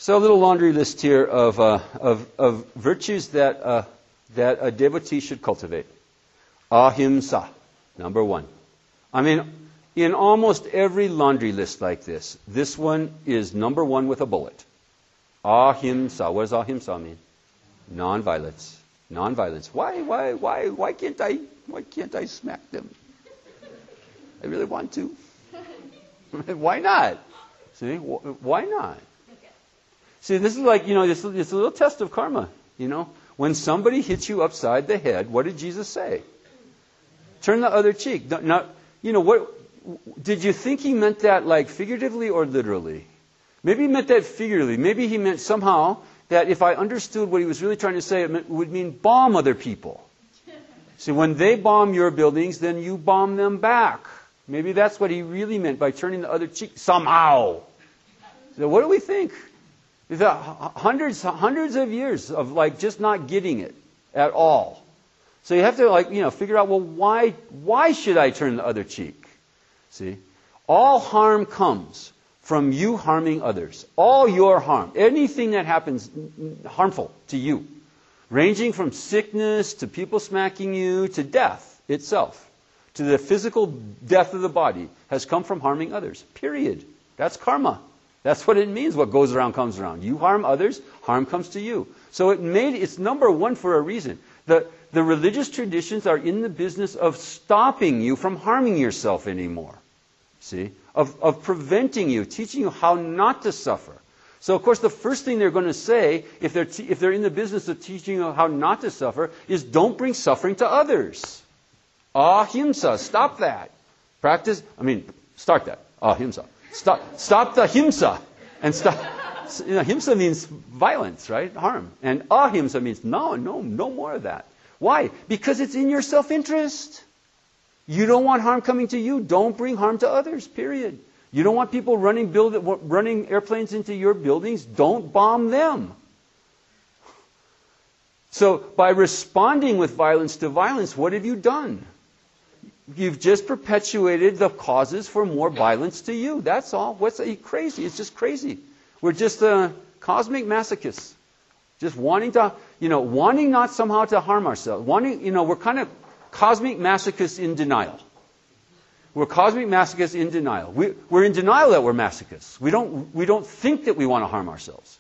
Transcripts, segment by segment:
So a little laundry list here of virtues that a devotee should cultivate. Ahimsa, number one. I mean, in almost every laundry list like this one is number one with a bullet. Ahimsa. What does ahimsa mean? Non-violence. Non-violence. Why can't I smack them? I really want to. Why not? See, why not? See, this is like, it's a little test of karma, When somebody hits you upside the head, what did Jesus say? Turn the other cheek. Now, what did you think he meant that like figuratively or literally? Maybe he meant that figuratively. Maybe he meant somehow that if I understood what he was really trying to say, it would mean bomb other people. See, when they bomb your buildings, then you bomb them back. Maybe that's what he really meant by turning the other cheek somehow. So what do we think? Hundreds of years of like just not getting it at all. So you have to figure out, well, why should I turn the other cheek? See? All harm comes from you harming others. All your harm. Anything that happens harmful to you. Ranging from sickness to people smacking you to death itself. To the physical death of the body has come from harming others. Period. That's karma. That's what it means. What goes around comes around. You harm others, harm comes to you. So it's number one for a reason. The religious traditions are in the business of stopping you from harming yourself anymore. See? Of preventing you, teaching you how not to suffer. So, of course, the first thing they're going to say, if they're in the business of teaching you how not to suffer, is don't bring suffering to others. Ahimsa, stop that. Start that. Ahimsa. Stop the himsa. And stop. Himsa means violence, right? Harm. And ahimsa means no more of that. Why? Because it's in your self-interest. You don't want harm coming to you. Don't bring harm to others, period. You don't want people running airplanes into your buildings. Don't bomb them. So by responding with violence to violence, what have you done? You've just perpetuated the causes for more violence to you. That's all. What's crazy? It's just crazy. We're just cosmic masochists. Just wanting not somehow to harm ourselves. We're kind of cosmic masochists in denial. We're cosmic masochists in denial. We're in denial that we're masochists. We don't think that we want to harm ourselves.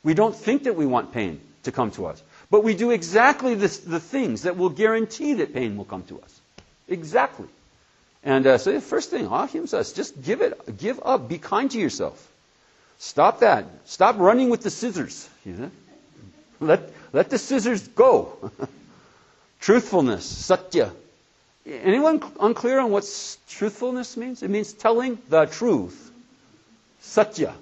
We don't think that we want pain to come to us. But we do exactly the things that will guarantee that pain will come to us. Exactly. And so the first thing, ahimsa, just give up. Be kind to yourself. Stop that. Stop running with the scissors. Let the scissors go. Truthfulness, satya. Anyone unclear on what truthfulness means? It means telling the truth. Satya.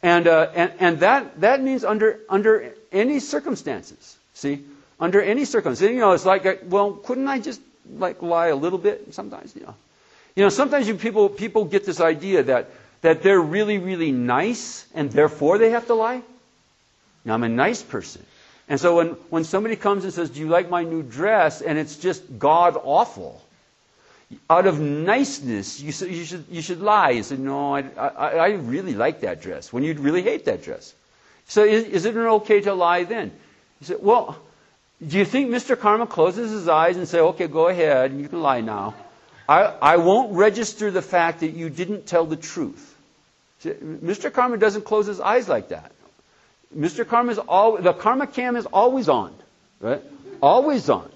And that means under any circumstances. See? Under any circumstances. It's like, couldn't I just lie a little bit sometimes? Sometimes people get this idea that they're really, really nice and therefore they have to lie. Now, I'm a nice person. And so when somebody comes and says, do you like my new dress? And it's just god-awful. Out of niceness, you should lie. You say, no, I really like that dress. When you really hate that dress. So is it okay to lie then? You say, well, do you think Mr. Karma closes his eyes and say, okay, go ahead, you can lie now. I won't register the fact that you didn't tell the truth. See, Mr. Karma doesn't close his eyes like that. Mr. Karma the karma cam is always on, right? Always on.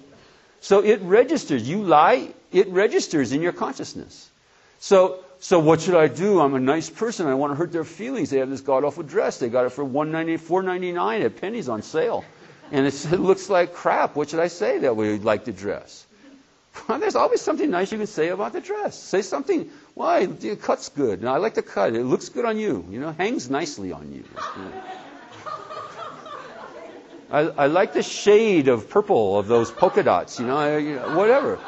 So it registers. You lie, it registers in your consciousness. So what should I do? I'm a nice person. I don't want to hurt their feelings. They have this god-awful dress. They got it for $4.99 at Penny's on sale. And it looks like crap. What should I say that we like the dress? Well, there's always something nice you can say about the dress. Say something, why, it cuts good. And I like the cut. It looks good on you. Hangs nicely on you. I like the shade of purple of those polka dots, whatever.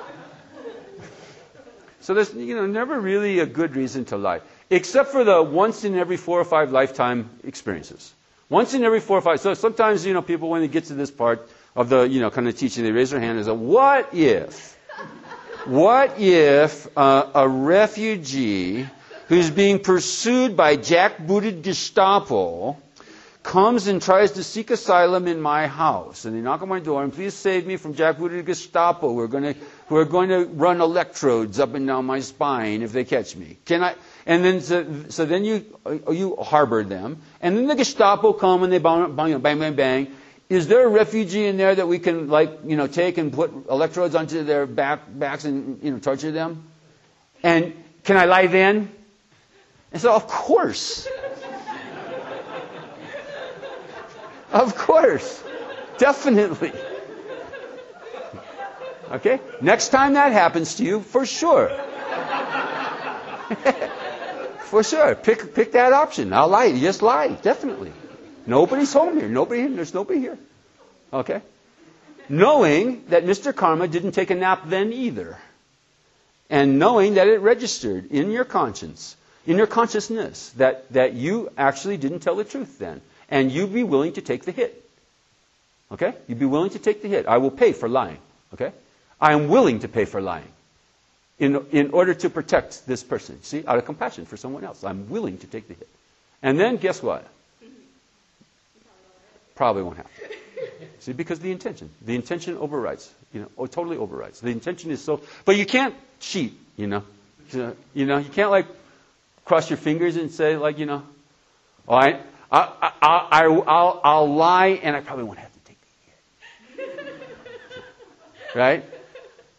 So there's, never really a good reason to lie. Except for the once in every 4 or 5 lifetime experiences. Once in every 4 or 5. So sometimes, people, when they get to this part of the, kind of teaching, they raise their hand and say, what if a refugee who's being pursued by jackbooted Gestapo comes and tries to seek asylum in my house, and they knock on my door, and please save me from jackbooted Gestapo. We're going to run electrodes up and down my spine if they catch me. Can I? And then so then you harbor them, and then the Gestapo come and they bang, bang, bang, bang. Is there a refugee in there that we can take and put electrodes onto their backs and torture them? And can I lie then? And so of course. Of course. Definitely. Okay? Next time that happens to you, for sure. For sure. Pick that option. I'll lie. Just lie. Definitely. Nobody's home here. There's nobody here. Okay? Knowing that Mr. Karma didn't take a nap then either. And knowing that it registered in your conscience, in your consciousness, that you actually didn't tell the truth then. And you'd be willing to take the hit. Okay? You'd be willing to take the hit. I will pay for lying. Okay? I am willing to pay for lying in order to protect this person. See? Out of compassion for someone else. I'm willing to take the hit. And then guess what? Probably won't happen. See? Because the intention overrides. Totally overrides. The intention is so... But you can't cheat, You can't cross your fingers and say I'll lie and I probably won't have to take the hit. Right?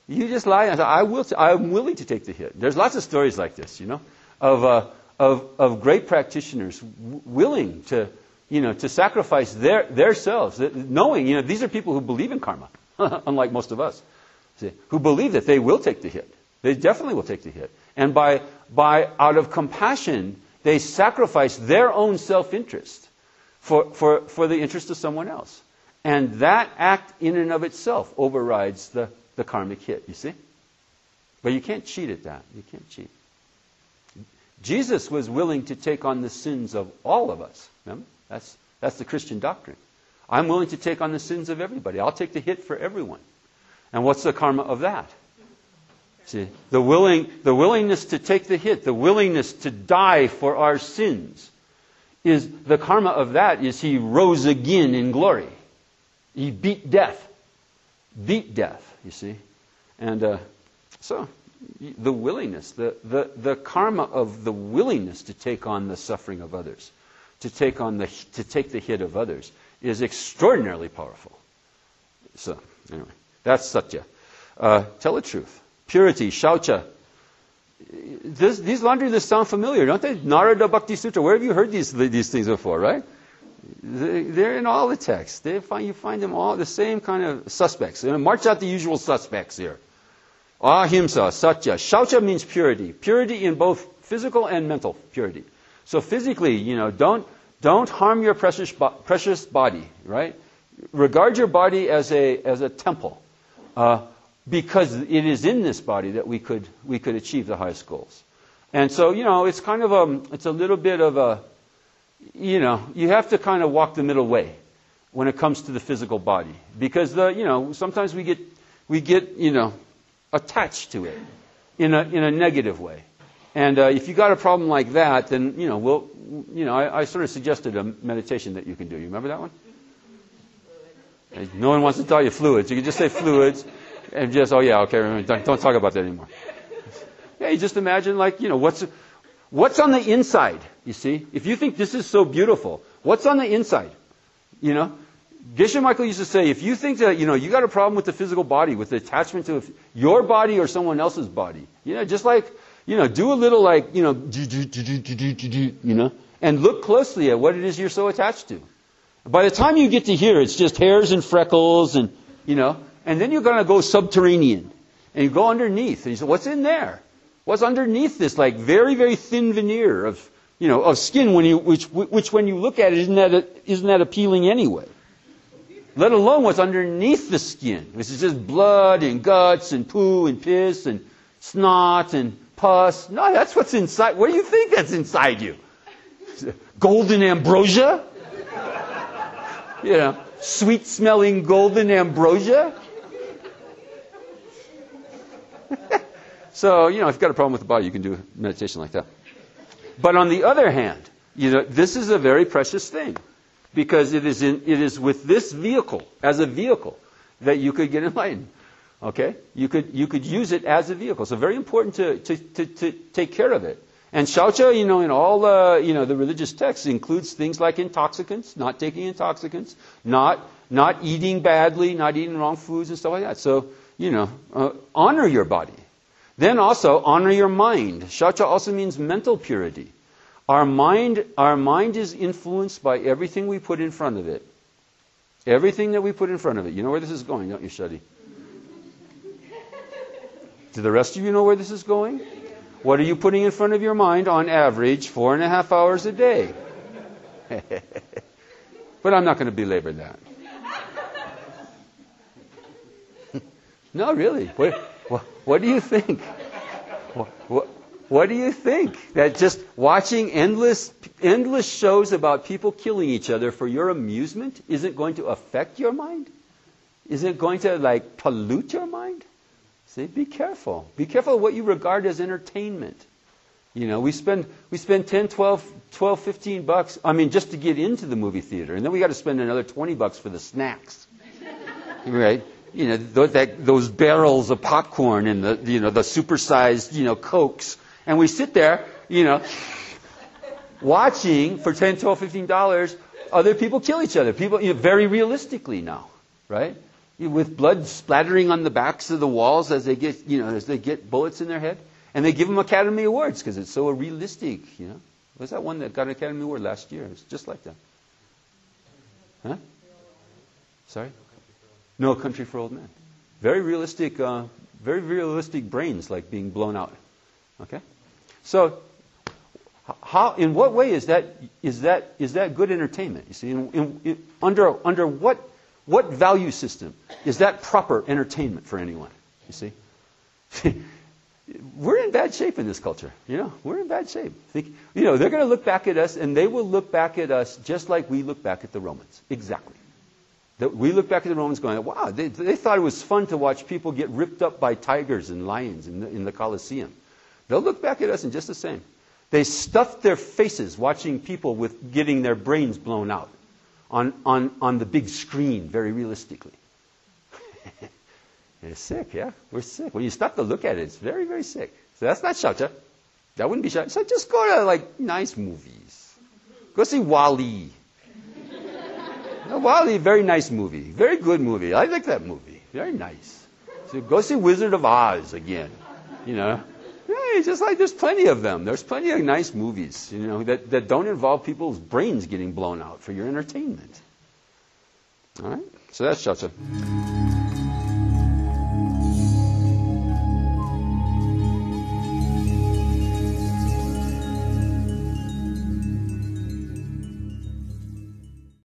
You just lie and say, I'm willing to take the hit. There's lots of stories like this, of great practitioners willing to sacrifice their selves, knowing, these are people who believe in karma, unlike most of us, who believe that they will take the hit. They definitely will take the hit. And by out of compassion, they sacrifice their own self-interest for the interest of someone else. And that act in and of itself overrides the karmic hit, you see? But you can't cheat at that. You can't cheat. Jesus was willing to take on the sins of all of us. Remember? That's the Christian doctrine. I'm willing to take on the sins of everybody. I'll take the hit for everyone. And what's the karma of that? See, the willingness to take the hit, the willingness to die for our sins, is the karma of that is he rose again in glory. He beat death. Beat death, you see. And so the willingness, the karma of the willingness to take on the suffering of others, to take the hit of others, is extraordinarily powerful. So anyway, that's satya. Tell the truth. Purity, shaucha. These laundry lists sound familiar, don't they? Narada Bhakti Sutra. Where have you heard these things before, right? They're in all the texts. You find them all, the same kind of suspects. March out the usual suspects here. Ahimsa, satya. Shaucha means purity. Purity in both physical and mental purity. So physically, don't harm your precious body, right? Regard your body as a temple. Because it is in this body that we could achieve the highest goals. And so, it's kind of it's a little bit of a, you have to kind of walk the middle way when it comes to the physical body. Because sometimes we get attached to it in a negative way. And if you got a problem like that, then, I sort of suggested a meditation that you can do. You remember that one? No one wants to tell you fluids. You can just say fluids. And just, don't talk about that anymore. Yeah, you just imagine what's on the inside, you see? If you think this is so beautiful, what's on the inside? Geshe Michael used to say, if you think that, you got a problem with the physical body, with the attachment to your body or someone else's body, just do a little and look closely at what it is you're so attached to. By the time you get to here, it's just hairs and freckles and, and then you're going to go subterranean. And you go underneath. And you say, what's in there? What's underneath this very, very thin veneer of skin which when you look at it isn't that appealing anyway? Let alone what's underneath the skin, which is just blood and guts and poo and piss and snot and pus. No, that's what's inside. What do you think that's inside you? Golden ambrosia? Sweet-smelling golden ambrosia? So, if you've got a problem with the body, you can do meditation like that. But on the other hand, this is a very precious thing. Because it is with this vehicle, as a vehicle, that you could get enlightened. Okay? You could use it as a vehicle. So very important to take care of it. And shaucha, in all the religious texts includes things like intoxicants, not taking intoxicants, not eating badly, not eating wrong foods and stuff like that. So, honor your body. Then also honor your mind. Shaucha also means mental purity. Our mind is influenced by everything we put in front of it. Everything that we put in front of it. You know where this is going, don't you, Shadi? Do the rest of you know where this is going? What are you putting in front of your mind on average 4.5 hours a day? But I'm not going to belabor that. No, really. What do you think? What do you think? That just watching endless shows about people killing each other for your amusement isn't going to affect your mind? Isn't it going to pollute your mind? See, be careful. Be careful of what you regard as entertainment. We spend 10, 12, 15 bucks, just to get into the movie theater. And then we got to spend another 20 bucks for the snacks. Right? Those barrels of popcorn and the supersized, Cokes. And we sit there, watching for $10, $12, $15 other people kill each other. People, very realistically now, right? With blood splattering on the backs of the walls as they get bullets in their head. And they give them Academy Awards because it's so realistic, Was that one that got an Academy Award last year? It's just like that. Huh? Sorry? No Country for Old Men. Very realistic brains being blown out. Okay? So, in what way is that good entertainment? You see, under what value system is that proper entertainment for anyone? You see, we're in bad shape in this culture. We're in bad shape. They're going to look back at us, and they will look back at us just like we look back at the Romans. Exactly. We look back at the Romans going, wow, they thought it was fun to watch people get ripped up by tigers and lions in the Colosseum. They'll look back at us and just the same. They stuffed their faces watching people getting their brains blown out on the big screen, very realistically. It's sick, yeah? We're sick. When you stop to look at it, it's very, very sick. So that's not shaucha. That wouldn't be shaucha. So just go to, nice movies. Go see WALL-E. WALL-E, very nice movie. Very good movie. I like that movie. Very nice. So go see Wizard of Oz again. Yeah, just there's plenty of them. There's plenty of nice movies, that don't involve people's brains getting blown out for your entertainment. All right? So that's shaucha.